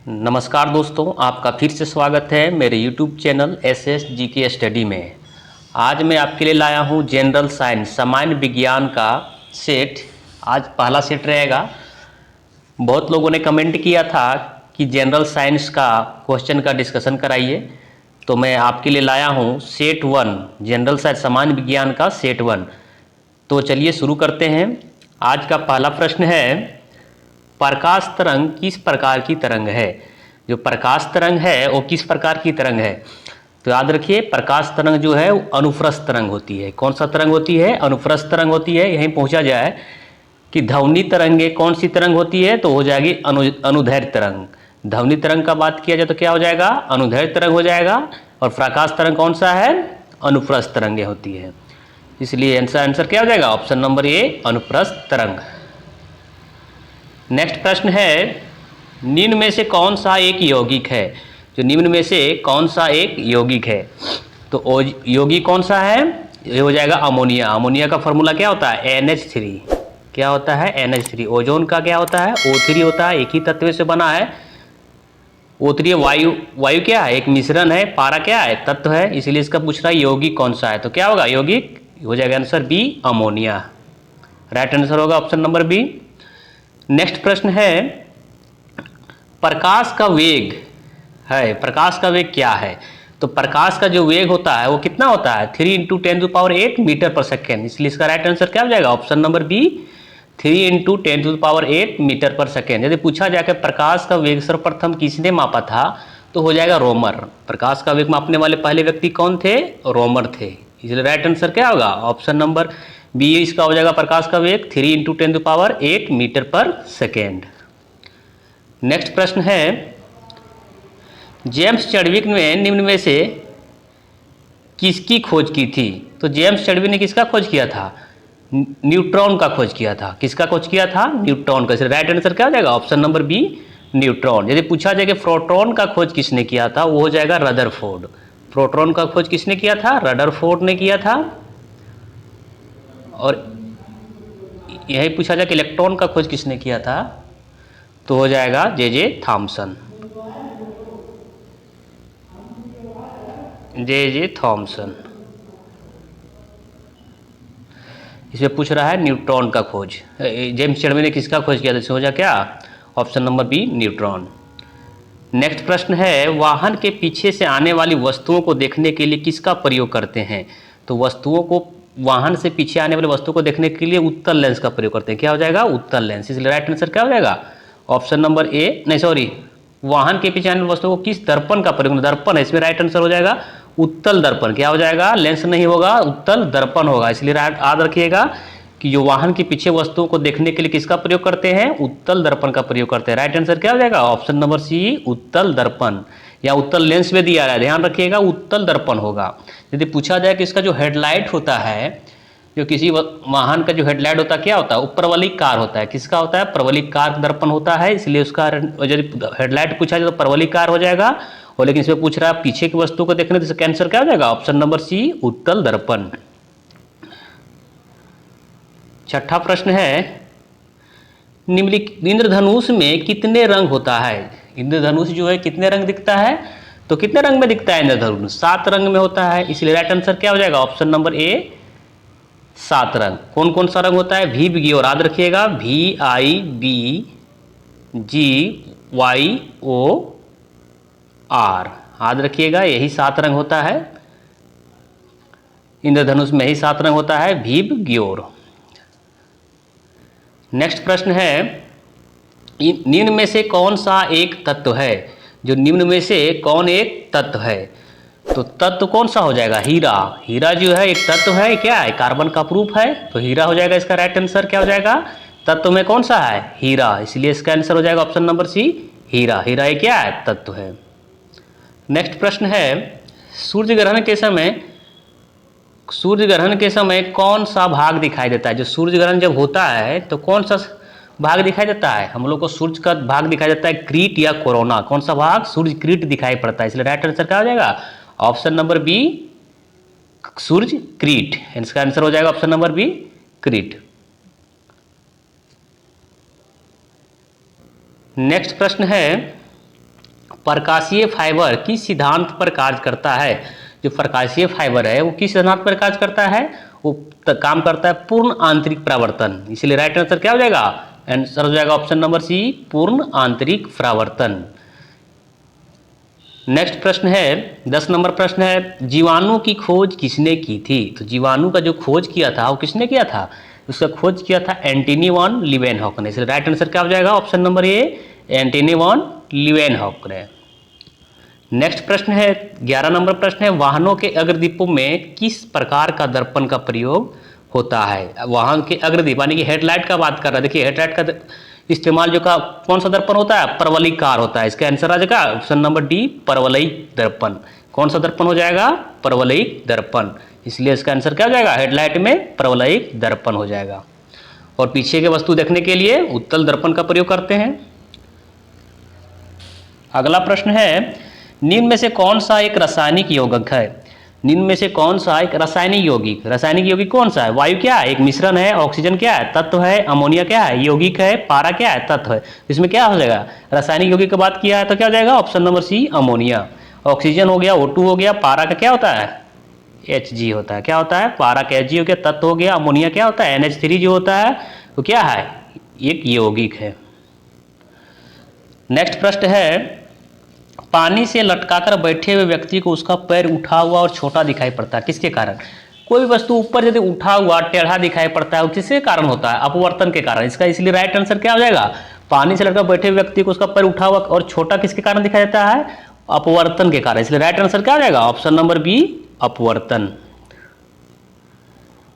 नमस्कार दोस्तों, आपका फिर से स्वागत है मेरे YouTube channel SS GK study में। आज मैं आपके लिए लाया हूँ जनरल साइंस सामान्य विज्ञान का सेट। आज पहला सेट रहेगा। बहुत लोगों ने कमेंट किया था कि जनरल साइंस का क्वेश्चन का डिस्कशन कराइए, तो मैं आपके लिए लाया हूँ सेट 1 जनरल साइंस सामान्य विज्ञान का सेट 1। तो चलिए शुरू करते हैं। आज का पहला प्रश्न है, प्रकाश तरंग किस प्रकार की तरंग है। जो प्रकाश तरंग है वो किस प्रकार की तरंग है, तो याद रखिए प्रकाश तरंग जो है वो अनुप्रस्थ तरंग होती है। कौन सा तरंग होती है? अनुप्रस्थ तरंग होती है। यहीं पहुंचा जाए कि ध्वनि तरंगे कौन सी तरंग होती है, तो हो जाएगी अनुदैर्ध्य तरंग। ध्वनि तरंग का बात किया जाए तो क्या हो जाएगा? अनुदैर्ध्य तरंग हो जाएगा। और प्रकाश तरंग कौन सा है? अनुप्रस्थ तरंगे होती है। इसलिए आंसर क्या हो जाएगा? ऑप्शन नंबर ए, अनुप्रस्थ तरंग। नेक्स्ट प्रश्न है, निम्न में से कौन सा एक यौगिक है। जो निम्न में से कौन सा एक यौगिक है, तो यौगिक कौन सा है? ये हो जाएगा अमोनिया। अमोनिया का फॉर्मूला क्या होता है? NH3। क्या होता है? NH3। ओजोन का क्या होता है? O3 होता है। एक ही तत्व से बना है। O3 वायु। वायु क्या है? एक मिश्रण है। पारा क्या है? तत्व है। इसलिए इसका पूछ रहा है यौगिक कौन सा है, तो क्या होगा? यौगिक हो जाएगा answer B, ammonia. Right answer होगा ऑप्शन नंबर बी। नेक्स्ट प्रश्न है, प्रकाश का वेग है। प्रकाश का वेग क्या है? तो प्रकाश का जो वेग होता है वो कितना होता है? 3 × 10⁸ मीटर पर सेकेंड। इसलिए इसका राइट आंसर क्या हो जाएगा? ऑप्शन नंबर बी, 3 × 10⁸ मीटर पर सेकेंड। यदि पूछा जाए कि प्रकाश का वेग सर्वप्रथम किसने मापा था, तो हो जाएगा रोमर। प्रकाश का वेग मापने वाले पहले व्यक्ति कौन थे? रोमर थे। इसलिए राइट आंसर क्या होगा? ऑप्शन नंबर बी इसका हो जाएगा। प्रकाश का वेग 3 × 10⁸ मीटर पर सेकेंड। नेक्स्ट प्रश्न है, जेम्स चैडविक ने निम्न में से किसकी खोज की थी। तो जेम्स चैडविक ने किसका खोज किया था? न्यूट्रॉन का खोज किया था। किसका खोज किया था? न्यूट्रॉन का। राइट आंसर क्या हो जाएगा? Option number B, neutron. यदि पूछा जाए कि प्रोटॉन का खोज किसने किया था, वो हो जाएगा रदरफोर्ड। प्रोटॉन का खोज किसने किया था? रदरफोर्ड ने किया था। और यही पूछा जाए कि इलेक्ट्रॉन का खोज किसने किया था, तो हो जाएगा जे थॉमसन। J Thomson. इसमें पूछ रहा है न्यूट्रॉन का खोज। जेम्स चैडविक ने किसका खोज किया था, हो जाए क्या? Option number B, neutron. Next प्रश्न है, वाहन के पीछे से आने वाली वस्तुओं को देखने के लिए किसका प्रयोग करते हैं। तो वस्तुओं को, वाहन से पीछे आने वाली वस्तुओं को देखने के लिए उत्तल लेंस का प्रयोग करते हैं। क्या हो जाएगा? उत्तल लेंस। इसलिए राइट आंसर क्या हो जाएगा? ऑप्शन नंबर ए, नहीं सॉरी, वाहन के पीछे आने वाली वस्तुओं को किस दर्पण का प्रयोग? दर्पण है। इसमें राइट आंसर हो जाएगा उत्तल दर्पण। क्या हो जाएगा? लेंस नहीं होगा, उत्तल दर्पण होगा। इसलिए याद रखिएगा कि जो वाहन के पीछे वस्तुओं को देखने के लिए किसका प्रयोग करते हैं? उत्तल दर्पण का प्रयोग करते हैं। राइट आंसर क्या हो जाएगा? ऑप्शन नंबर सी, उत्तल दर्पण। या उत्तल लेंस में दिया है, ध्यान रखिएगा उत्तल दर्पण होगा। यदि पूछा जाए कि इसका जो हेडलाइट होता है, जो किसी वाहन का जो हेडलाइट होता है, क्या होता है? ऊपर वाली कार होता है। किसका होता है? प्रवलिकार दर्पण होता है। इसलिए उसका यदि हेडलाइट पूछा जाए तो प्रवलिकार हो जाएगा। और लेकिन इसमें पूछ रहा है पीछे की वस्तु को देखने, तो इसका आंसर क्या हो जाएगा? ऑप्शन नंबर सी, उत्तल दर्पण। छठा प्रश्न है, निम्नलिखित इंद्रधनुष में कितने रंग होता है। इंद्रधनुष जो है कितने रंग दिखता है, तो कितने रंग में दिखता है इंद्रधनुष? 7 रंग में होता है। इसलिए राइट आंसर क्या हो जाएगा? ऑप्शन नंबर ए, 7 रंग। कौन कौन सा रंग होता है? VBG, और याद रखिएगा VIBGYOR। याद रखिएगा यही 7 रंग होता है इंद्रधनुष में, ही 7 रंग होता है, भीब ग्योर। नेक्स्ट प्रश्न है, निम्न में से कौन सा एक तत्व है। जो निम्न में से कौन एक तत्व है, तो तत्व कौन सा हो जाएगा? हीरा। हीरा जो है एक तत्व है, क्या है? कार्बन का प्रूफ है, तो हीरा हो जाएगा इसका राइट आंसर। क्या हो जाएगा? तत्व में कौन सा है? हीरा। इसलिए इसका आंसर हो जाएगा ऑप्शन नंबर सी, हीरा। हीरा एक क्या है? तत्व है। नेक्स्ट प्रश्न है, सूर्य ग्रहण के समय कौन सा भाग दिखाई देता है। जो सूर्य ग्रहण जब होता है तो कौन सा भाग दिखाई देता है? हम लोग को सूर्य का भाग दिखाई देता है क्रीट या कोरोना। कौन सा भाग? सूर्य क्रीट दिखाई पड़ता है। इसलिए राइट आंसर क्या हो जाएगा? ऑप्शन नंबर बी, सूर्य क्रीट। इसका आंसर हो जाएगा ऑप्शन नंबर बी, क्रीट। नेक्स्ट प्रश्न है, प्रकाशीय फाइबर किस सिद्धांत पर कार्य करता है? जो प्रकाशीय फाइबर है वो किस सिद्धांत पर कार्य करता है? वो काम करता है पूर्ण आंतरिक परावर्तन। इसलिए राइट आंसर क्या हो जाएगा? आंसर हो जाएगा ऑप्शन नंबर सी, पूर्ण आंतरिक परावर्तन। नेक्स्ट प्रश्न है 10 नंबर प्रश्न है, जीवाणु की खोज किसने की थी? तो जीवाणु का जो खोज किया था वो किसने किया था? उसका खोज किया था एंटनी वॉन लीवेनहॉक ने। इसलिए राइट आंसर क्या हो जाएगा? Option number A, Antony van Leeuwenhoek ने। नेक्स्ट प्रश्न है 11 नंबर प्रश्न है, वाहनों के अग्रदीपों में किस प्रकार का दर्पण का प्रयोग होता है? वाहन के अग्रदीप यानी कि हेडलाइट का बात कर रहा है। देखिए हेडलाइट का इस्तेमाल जो का कौन सा दर्पण होता है? परवलयिकार होता है। इसका आंसर आ जाएगा ऑप्शन नंबर डी, परवलयिक दर्पण। कौन सा दर्पण हो जाएगा? परवलयिक दर्पण। इसलिए इसका आंसर क्या हो जाएगा? हेडलाइट में परवलयिक दर्पण हो जाएगा। और पीछे के वस्तु देखने के लिए उत्तल दर्पण का प्रयोग करते हैं। अगला प्रश्न है, निम्न में से कौन सा एक रासायनिक यौगिक है? निम्न में से कौन सा एक रासायनिक यौगिक? रासायनिक यौगिक कौन सा है? वायु क्या है? एक मिश्रण है। ऑक्सीजन क्या है? तत्व है। अमोनिया क्या है? यौगिक है। पारा क्या है? तत्व है। इसमें क्या हो जाएगा? रासायनिक यौगिक की बात किया है तो क्या हो जाएगा? Option number C, ammonia. Oxygen हो गया, O2 हो गया। पारा का क्या होता है? Hg होता है। क्या होता है? पारा का Hg हो गया, तत्व हो गया। अमोनिया क्या होता है? NH3 जो होता है वो क्या है? एक यौगिक है। नेक्स्ट प्रश्न है, पानी से लटकाकर बैठे हुए व्यक्ति को उसका पैर उठा हुआ और छोटा दिखाई पड़ता है, किसके कारण? कोई भी वस्तु ऊपर यदि उठा हुआ टेढ़ा दिखाई पड़ता है वो किसके कारण होता है? अपवर्तन के कारण। इसका इसलिए राइट आंसर क्या हो जाएगा? पानी से लटका बैठे हुए व्यक्ति को उसका पैर उठा हुआ और छोटा किसके कारण दिखाई देता है? अपवर्तन के कारण। इसलिए राइट आंसर क्या हो जाएगा? ऑप्शन नंबर बी, अपवर्तन।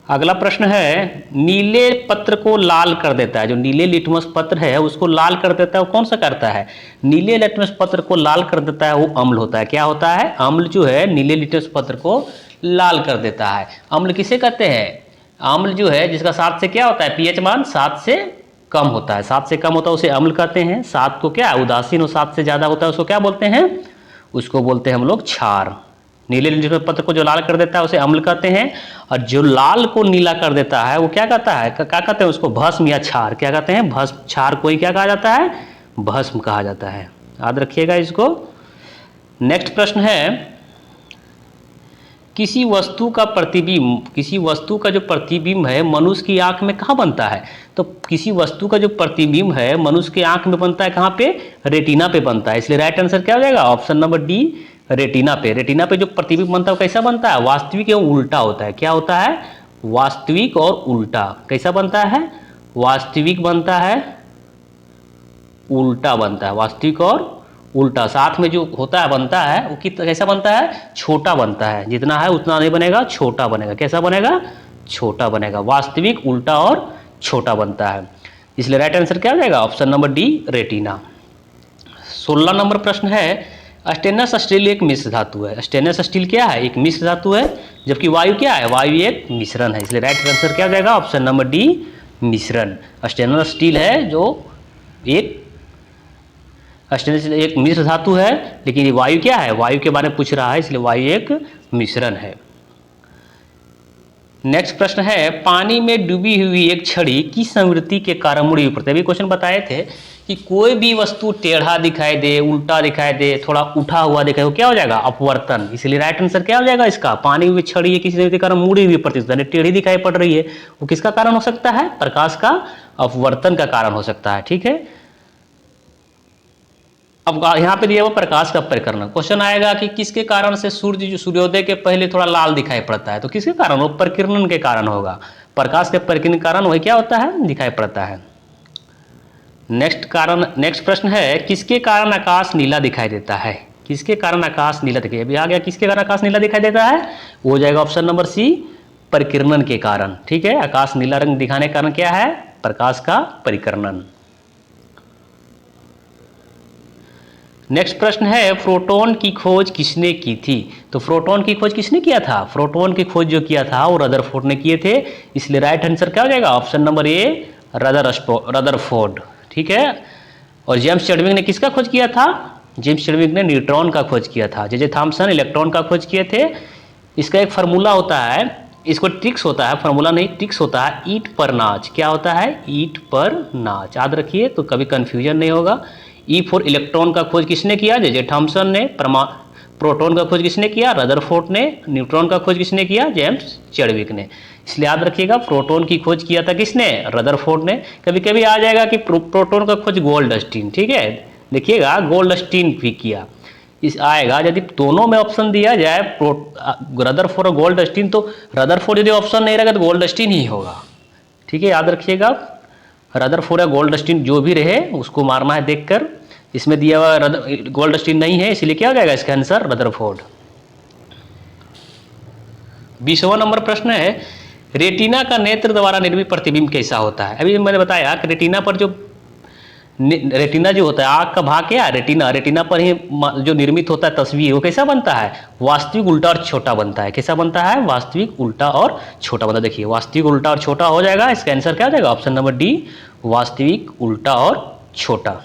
अगला प्रश्न है, नीले पत्र को लाल कर देता है। जो नीले लिटमस पत्र है उसको लाल कर देता है, वो कौन सा करता है? नीले लिटमस पत्र को लाल कर देता है वो अम्ल होता है। क्या होता है? अम्ल जो है नीले लिटमस पत्र को लाल कर देता है। अम्ल किसे कहते हैं? अम्ल जो है जिसका 7 से क्या होता है? पीएच मान 7 से कम होता है। 7 से कम होता है उसे अम्ल कहते हैं। 7 को क्या उदासीन और 7 से ज्यादा होता है उसको क्या बोलते हैं? उसको बोलते हैं हम लोग क्षार। नीले लिटमस पत्र को जो लाल कर देता है उसे अम्ल कहते हैं, और जो लाल को नीला कर देता है वो क्या कहता है? क्या कहते हैं उसको? भस्म या क्षार। क्या कहते हैं? भस्म। क्षार को ही क्या कहा जाता है? भस्म कहा जाता है। याद रखिएगा इसको। नेक्स्ट प्रश्न है, किसी वस्तु का प्रतिबिंब, किसी वस्तु का जो प्रतिबिंब है मनुष्य की आंख में कहाँ बनता है? तो किसी वस्तु का जो प्रतिबिंब है मनुष्य की आंख में बनता है कहाँ पे? रेटिना पे बनता है। इसलिए राइट आंसर क्या हो जाएगा? ऑप्शन नंबर डी, रेटिना पे। रेटिना पे जो प्रतिबिंब बनता है वो कैसा बनता है? वास्तविक एवं उल्टा होता है। क्या होता है? वास्तविक और उल्टा। कैसा बनता है? वास्तविक बनता है, उल्टा बनता है। वास्तविक और उल्टा साथ में जो होता है बनता है वो कैसा बनता है? छोटा बनता है। जितना है उतना नहीं बनेगा, छोटा बनेगा। कैसा बनेगा? छोटा बनेगा। वास्तविक, उल्टा और छोटा बनता है। इसलिए राइट आंसर क्या हो जाएगा? Option number D, retina. 16 number प्रश्न है, स्टेनलेस स्टील एक मिश्र धातु है। स्टेनलेस स्टील क्या है? एक मिश्र धातु है, जबकि वायु क्या है? वायु एक मिश्रण है। इसलिए राइट आंसर क्या हो जाएगा? ऑप्शन नंबर डी, मिश्रण। स्टेनलेस स्टील है जो एक स्टेनलेस एक मिश्र धातु है, लेकिन वायु क्या है? वायु के बारे में पूछ रहा है, इसलिए वायु एक मिश्रण है। नेक्स्ट प्रश्न है, पानी में डूबी हुई एक छड़ी किस संवृत्ति के कारण मुड़ी हुई पड़ती है? अभी क्वेश्चन बताए थे कि कोई भी वस्तु टेढ़ा दिखाई दे, उल्टा दिखाई दे, थोड़ा उठा हुआ दिखाई, वो क्या हो जाएगा? अपवर्तन। इसलिए राइट आंसर क्या हो जाएगा इसका? पानी में छड़ी किसी संवृत्ति के कारण मुड़ी हुई पड़ती है, टेढ़ी दिखाई पड़ रही है, वो किसका कारण हो सकता है? प्रकाश का अपवर्तन का कारण हो सकता है। ठीक है, अब यहाँ पे दिया हुआ प्रकाश का परिकरण। क्वेश्चन आएगा कि किसके कारण से सूर्य जो सूर्योदय के पहले थोड़ा लाल दिखाई पड़ता है? तो किसके कारण? वो परिकिरण के कारण होगा। प्रकाश के परिकिरण के कारण वही क्या होता है? दिखाई पड़ता है। नेक्स्ट प्रश्न है, किसके कारण आकाश नीला दिखाई देता है? किसके कारण आकाश नीला दिखाई? अभी आ गया किसके कारण आकाश नीला दिखाई देता है? वो हो जाएगा ऑप्शन नंबर सी, परिकिरण के कारण। ठीक है, आकाश नीला रंग दिखाने के कारण क्या है? प्रकाश का परिकरण। नेक्स्ट प्रश्न है, प्रोटॉन की खोज किसने की थी? तो प्रोटॉन की खोज किसने किया था? प्रोटॉन की खोज जो किया था वो रदरफोर्ड ने किए थे। इसलिए राइट आंसर क्या हो जाएगा? ऑप्शन नंबर ए, रदरफोर्ड। ठीक है, और जेम्स चैडविक ने किसका खोज किया था? जेम्स चैडविक ने न्यूट्रॉन का खोज किया था। जे थॉमसन इलेक्ट्रॉन का खोज किए थे। इसका एक फार्मूला होता है, इसको ट्रिक्स होता है, फार्मूला नहीं ट्रिक्स होता है, ईट पर नाच। क्या होता है? ईट पर नाच। याद रखिए तो कभी कंफ्यूजन नहीं होगा। ई फॉर इलेक्ट्रॉन का खोज किसने किया? जे थॉमसन ने। प्रोटॉन का खोज किसने किया? रदरफोर्ड ने। न्यूट्रॉन का खोज किसने किया? जेम्स चैडविक ने। इसलिए याद रखिएगा प्रोटॉन की खोज किया था किसने? रदरफोर्ड ने। कभी कभी आ जाएगा कि प्रोटॉन का खोज गोल्डस्टीन, ठीक है, देखिएगा गोल्डस्टीन भी किया, इस आएगा। यदि दोनों में ऑप्शन दिया जाए रदरफोर्ड और गोल्डस्टीन, तो रदरफोर्ड यदि ऑप्शन नहीं रहेगा तो गोल्डस्टीन ही होगा, ठीक है, याद रखिएगा। रदरफोर्ड या गोल्डस्टीन जो भी रहे उसको मारना है देखकर। इसमें दिया हुआ गोल्डस्टीन नहीं है, इसलिए क्या हो जाएगा इसका आंसर? रदरफोर्ड। 20वां नंबर प्रश्न है, रेटिना का नेत्र द्वारा निर्मित प्रतिबिंब कैसा होता है? अभी मैंने बताया कि रेटिना पर जो रेटिना जो होता है, आँख का भाग क्या? रेटिना, रेटिना पर ही जो निर्मित होता है तस्वीर, वो कैसा बनता है? वास्तविक, उल्टा और छोटा बनता है। कैसा बनता है? वास्तविक, उल्टा और छोटा बनता है। देखिए वास्तविक, उल्टा और छोटा हो जाएगा, इसका आंसर क्या हो जाएगा? ऑप्शन नंबर डी, वास्तविक, उल्टा और छोटा।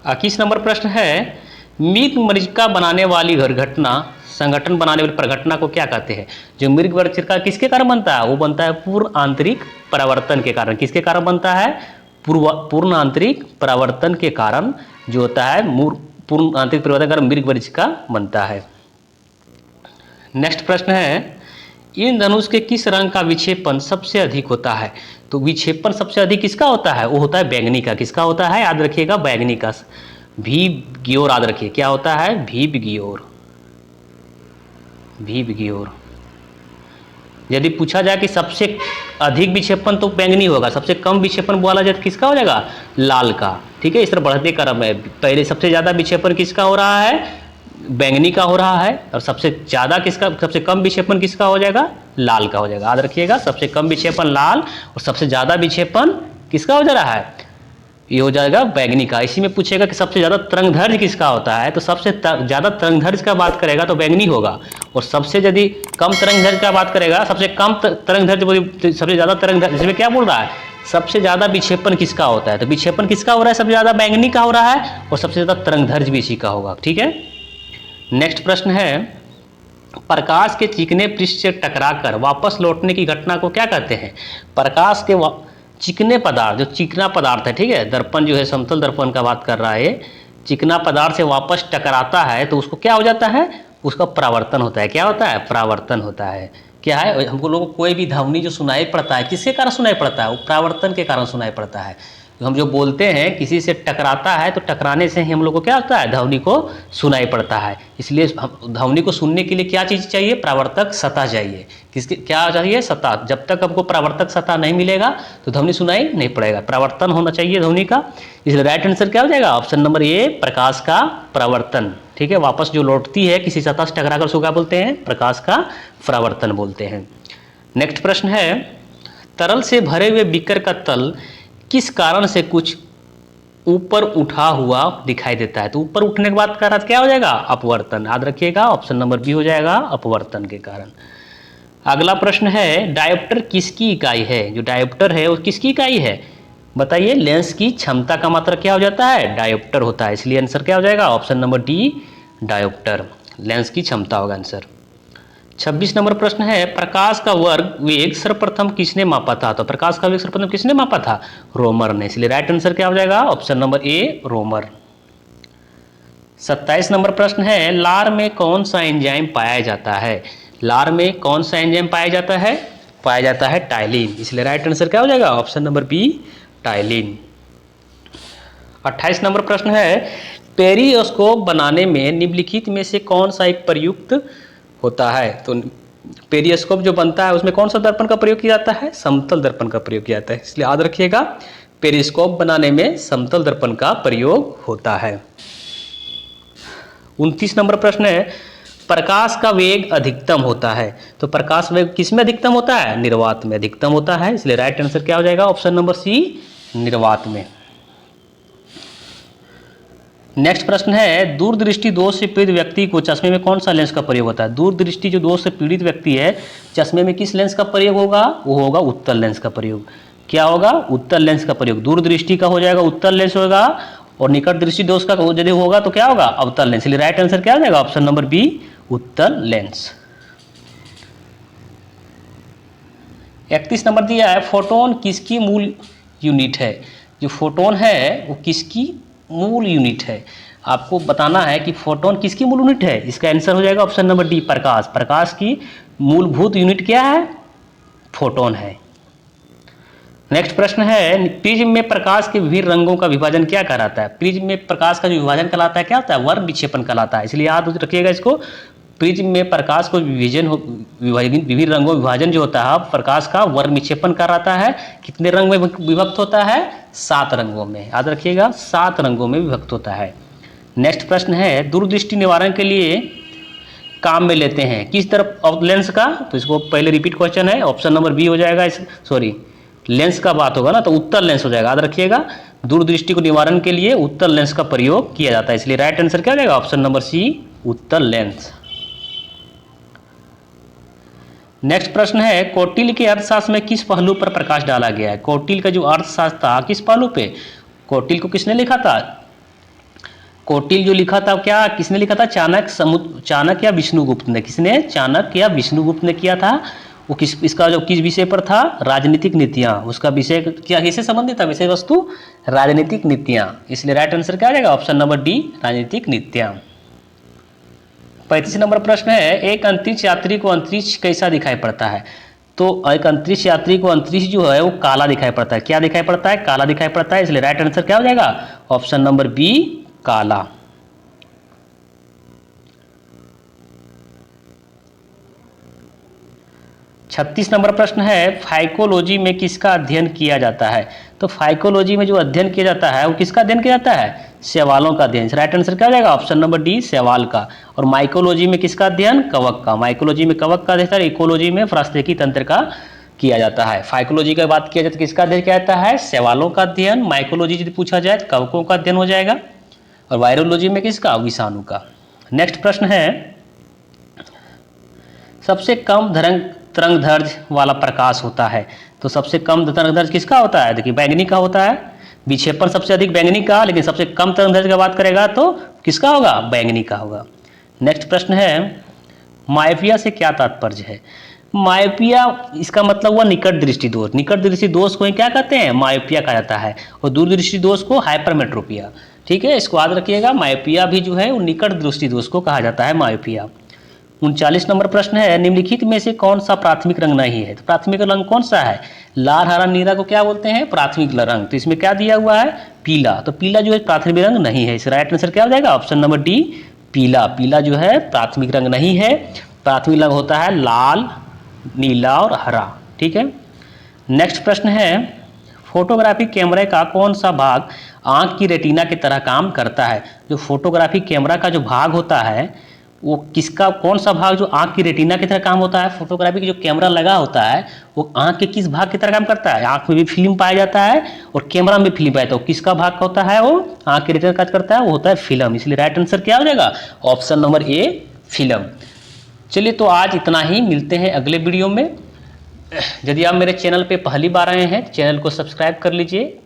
21 नंबर प्रश्न है, मृग मरीचिका बनाने वाली घटना, संगठन बनाने वाली प्रघटना को क्या कहते हैं? जो मृग मरीचिका किसके कारण बनता है? वो बनता है पूर्ण आंतरिक परावर्तन के कारण। किसके कारण बनता है? पूर्ण आंतरिक परावर्तन के कारण जो होता है, पूर्ण आंतरिक परिवर्तन के कारण मृग मरीचिका बनता है। नेक्स्ट प्रश्न है, इंद्रधनुष के किस रंग का विक्षेपण सबसे अधिक होता है? तो विक्षेपण सबसे अधिक किसका होता है? वो होता है बैंगनी का। किसका होता है? याद रखिएगा बैंगनी का। भी गियोर याद रखिए, क्या होता है? भी गियोर, भी गियोर। यदि पूछा जाए कि सबसे अधिक विक्षेपण तो बैंगनी होगा, सबसे कम विक्षेपण बोला जाए तो किसका हो जाएगा? लाल का, ठीक है। इस तरह बढ़ते क्रम है, पहले सबसे ज़्यादा विक्षेपण किसका हो रहा है? बैंगनी का हो रहा है। और सबसे ज़्यादा किसका, सबसे कम विक्षेपण किसका हो जाएगा? लाल का हो जाएगा। याद रखिएगा सबसे कम विक्षेपण लाल और सबसे ज़्यादा विक्षेपण किसका हो जा रहा है? ये हो जाएगा बैंगनी का। इसी में पूछेगा कि सबसे ज़्यादा तरंगधर्ज किसका होता है, तो सबसे ज़्यादा तरंगधर्ज का बात करेगा तो बैंगनी होगा। और सबसे यदि कम तरंगधर्ज का बात करेगा, सबसे कम तरंगधर्ज, सबसे ज़्यादा तरंगधर्ज, इसमें क्या बोल रहा है? सबसे ज़्यादा विक्षेपण किसका होता है? तो विक्षेपण किसका हो रहा है? सबसे ज़्यादा बैंगनी का हो रहा है और सबसे ज़्यादा तरंगधर्ज भी इसी का होगा, ठीक है। नेक्स्ट प्रश्न है, प्रकाश के चिकने पृष्ठ से टकराकर वापस लौटने की घटना को क्या कहते हैं? प्रकाश के चिकने पदार्थ, जो चिकना पदार्थ है, ठीक है, दर्पण जो है समतल दर्पण का बात कर रहा है, चिकना पदार्थ से वापस टकराता है तो उसको क्या हो जाता है? उसका परावर्तन होता है। क्या होता है? परावर्तन होता है। क्या है? हमको लोगों को कोई भी ध्वनि जो सुनाई पड़ता है किसके कारण सुनाई पड़ता है? वो परावर्तन के कारण सुनाई पड़ता है। हम जो बोलते हैं किसी से टकराता है तो टकराने से ही हम लोग को क्या होता है? ध्वनि को सुनाई पड़ता है। इसलिए ध्वनि को सुनने के लिए क्या चीज़ चाहिए? परावर्तक सतह चाहिए। किसके क्या चाहिए? सतह। जब तक हमको परावर्तक सतह नहीं मिलेगा तो ध्वनि सुनाई नहीं पड़ेगा। परावर्तन होना चाहिए ध्वनि का। इसलिए राइट आंसर क्या हो जाएगा? ऑप्शन नंबर ए, प्रकाश का परावर्तन, ठीक है। वापस जो लौटती है किसी सतह से टकराकर उसको क्या बोलते हैं? प्रकाश का परावर्तन बोलते हैं। नेक्स्ट प्रश्न है, तरल से भरे हुए बीकर का तल किस कारण से कुछ ऊपर उठा हुआ दिखाई देता है? तो ऊपर उठने के बाद का अर्थ क्या हो जाएगा? अपवर्तन। याद रखिएगा ऑप्शन नंबर बी हो जाएगा, अपवर्तन के कारण। अगला प्रश्न है, डायोप्टर किसकी इकाई है? जो डायोप्टर है वो किसकी इकाई है? बताइए। लेंस की क्षमता का मात्रक क्या हो जाता है? डायोप्टर होता है। इसलिए आंसर क्या हो जाएगा? Option number D, dioptre. Lens की क्षमता होगा आंसर। 26 नंबर प्रश्न है, प्रकाश का वर्ग वेग सर्वप्रथम किसने मापा था? तो प्रकाश का वेग सर्वप्रथम किसने मापा था? रोमर ने। इसलिए राइट आंसर क्या हो जाएगा? ऑप्शन नंबर ए, रोमर। 27 नंबर प्रश्न है, लार में कौन सा एंजाइम पाया जाता है? लार में कौन सा एंजाइम पाया जाता है? पाया जाता है टाइलिन। इसलिए राइट आंसर क्या हो जाएगा? Option number B, ptyalin. 28 नंबर प्रश्न है, पेरियोस्कोप बनाने में निम्नलिखित में से कौन सा एक प्रयुक्त होता है? तो पेरियोस्कोप जो बनता है उसमें कौन सा दर्पण का प्रयोग किया जाता है? समतल दर्पण का प्रयोग किया जाता है। इसलिए याद रखिएगा पेरियोस्कोप बनाने में समतल दर्पण का प्रयोग होता है। 29 नंबर प्रश्न है, प्रकाश का वेग अधिकतम होता है। तो प्रकाश वेग किस में अधिकतम होता है? निर्वात में अधिकतम होता है। इसलिए राइट आंसर क्या हो जाएगा? ऑप्शन नंबर सी, निर्वात में। नेक्स्ट प्रश्न है, दूरदृष्टि दोष से पीड़ित व्यक्ति को चश्मे में कौन सा लेंस का प्रयोग होता है? दूरदृष्टि जो दोष से पीड़ित व्यक्ति है, चश्मे में किस लेंस का प्रयोग होगा? वो होगा उत्तल लेंस का प्रयोग। क्या होगा? उत्तल लेंस का प्रयोग। दूरदृष्टि का हो जाएगा उत्तल लेंस होगा और निकट दृष्टि दोष का यदि होगा तो क्या होगा? अवतल लेंस। इसलिए राइट आंसर क्या हो जाएगा? ऑप्शन नंबर बी, उत्तल लेंस। 31 नंबर दिया है, फोटोन किसकी मूल यूनिट है? जो फोटोन है वो किसकी मूल यूनिट है? आपको बताना है कि फोटोन किसकी मूल यूनिट है। इसका आंसर हो जाएगा ऑप्शन नंबर डी, प्रकाश। प्रकाश की मूलभूत यूनिट क्या है? फोटोन है। नेक्स्ट प्रश्न है, प्रिज्म में प्रकाश के विभिन्न रंगों का विभाजन क्या कहलाता है? प्रिज्म में प्रकाश का जो विभाजन कहलाता है क्या होता है? वर्ग विक्षेपण कहलाता है। इसलिए याद रखिएगा इसको, प्रिज्म में प्रकाश को विभिन्न रंगों में विभाजन जो होता है प्रकाश का वर्ग विक्षेपण कहलाता है। कितने रंग में विभक्त होता है? 7 रंगों में। याद रखिएगा 7 रंगों में विभक्त होता है। नेक्स्ट प्रश्न है, दूरदृष्टि निवारण के लिए काम में लेते हैं किस तरफ ऑफ लेंस का? तो इसको पहले रिपीट क्वेश्चन है, ऑप्शन नंबर बी हो जाएगा। सॉरी, लेंस का बात होगा ना तो उत्तल लेंस हो जाएगा। याद रखिएगा दूरदृष्टि को निवारण के लिए उत्तल लेंस का प्रयोग किया जाता है। इसलिए राइट आंसर क्या हो जाएगा? ऑप्शन नंबर सी, उत्तल लेंस। नेक्स्ट प्रश्न है, कौटिल्य के अर्थशास्त्र में किस पहलू पर प्रकाश डाला गया है? कौटिल्य का जो अर्थशास्त्र था किस पहलू पे? कौटिल्य को किसने लिखा था? कौटिल्य जो लिखा था क्या किसने लिखा था? चाणक्य या विष्णुगुप्त ने। किसने? चाणक्य या विष्णुगुप्त ने किया था। वो इसका जो किस विषय पर था? राजनीतिक नीतियाँ। उसका विषय क्या किससे संबंधित था? विषय वस्तु राजनीतिक नीतियाँ। इसलिए राइट आंसर क्या आ जाएगा? ऑप्शन नंबर डी, राजनीतिक नीतियाँ। 35 नंबर प्रश्न है, एक अंतरिक्ष यात्री को अंतरिक्ष कैसा दिखाई पड़ता है? तो एक अंतरिक्ष यात्री को अंतरिक्ष जो है वो काला दिखाई पड़ता है। क्या दिखाई पड़ता है? काला दिखाई पड़ता है। इसलिए राइट आंसर क्या हो जाएगा? ऑप्शन नंबर बी, काला। छत्तीस नंबर प्रश्न है, फाइकोलॉजी में किसका अध्ययन किया जाता है? तो फाइकोलॉजी में जो अध्ययन किया जाता है वो किसका अध्ययन किया जाता है? शैवालों का अध्ययन। राइट आंसर क्या हो जाएगा? ऑप्शन नंबर डी, शैवाल का। और माइकोलॉजी में किसका अध्ययन? कवक का। माइकोलॉजी में कवक का अध्ययन, इकोलॉजी में पारिस्थितिकी तंत्र का किया जाता है। फाइकोलॉजी की बात किया जाए तो किसका अध्ययन किया जाता है? शैवालों का अध्ययन। माइकोलॉजी यदि पूछा जाए तो कवकों का अध्ययन हो जाएगा। और वायरोलॉजी में किसका? विषाणु का। नेक्स्ट प्रश्न है, सबसे कम तरंग दैर्घ्य वाला प्रकाश होता है। तो सबसे कम तरंग दैर्घ्य किसका होता है? देखिए बैंगनी का होता है। विक्षेपण सबसे अधिक बैंगनी का, लेकिन सबसे कम तरंग दैर्घ्य की बात करेगा तो किसका होगा? बैंगनी का होगा। नेक्स्ट प्रश्न है, मायोपिया से क्या तात्पर्य है? मायोपिया इसका मतलब हुआ निकट दृष्टि दोष। निकट दृष्टि दोष को क्या कहते हैं? मायोपिया कहा जाता है। और दूरदृष्टि दोष को हाइपरमेट्रोपिया। ठीक है, इसको याद रखिएगा। मायोपिया भी जो है वो निकट दृष्टि दोष को कहा जाता है, मायोपिया। 39 नंबर प्रश्न है, निम्नलिखित में से कौन सा प्राथमिक रंग नहीं है? तो प्राथमिक रंग कौन सा है? लाल, हरा, नीला को क्या बोलते हैं? प्राथमिक रंग। तो इसमें क्या दिया हुआ है? पीला। तो पीला जो है प्राथमिक रंग नहीं है। इस राइट आंसर क्या हो जाएगा? ऑप्शन नंबर डी, पीला। पीला जो है प्राथमिक रंग नहीं है। प्राथमिक रंग होता है लाल, नीला और हरा। ठीक है। नेक्स्ट प्रश्न है, फोटोग्राफी कैमरे का कौन सा भाग आंख की रेटिना की तरह काम करता है? जो फोटोग्राफी कैमरा का जो भाग होता है वो किसका, कौन सा भाग जो आंख की रेटिना की तरह काम होता है? फोटोग्राफी की जो कैमरा लगा होता है वो आंख के किस भाग की तरह काम करता है? आंख में भी फिल्म पाया जाता है और कैमरा में फिल्म पाया जाता है। किसका भाग होता है? वो आंख की रेटिना काज करता है, वो होता है फिल्म। इसलिए राइट आंसर क्या हो जाएगा? ऑप्शन नंबर ए, फिल्म। चलिए तो आज इतना ही, मिलते हैं अगले वीडियो में। यदि आप मेरे चैनल पे पहली बार आए हैं चैनल को सब्सक्राइब कर लीजिए।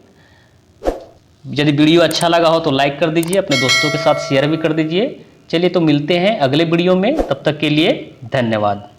यदि वीडियो अच्छा लगा हो तो लाइक कर दीजिए, अपने दोस्तों के साथ शेयर भी कर दीजिए। चलिए तो मिलते हैं अगले वीडियो में, तब तक के लिए धन्यवाद।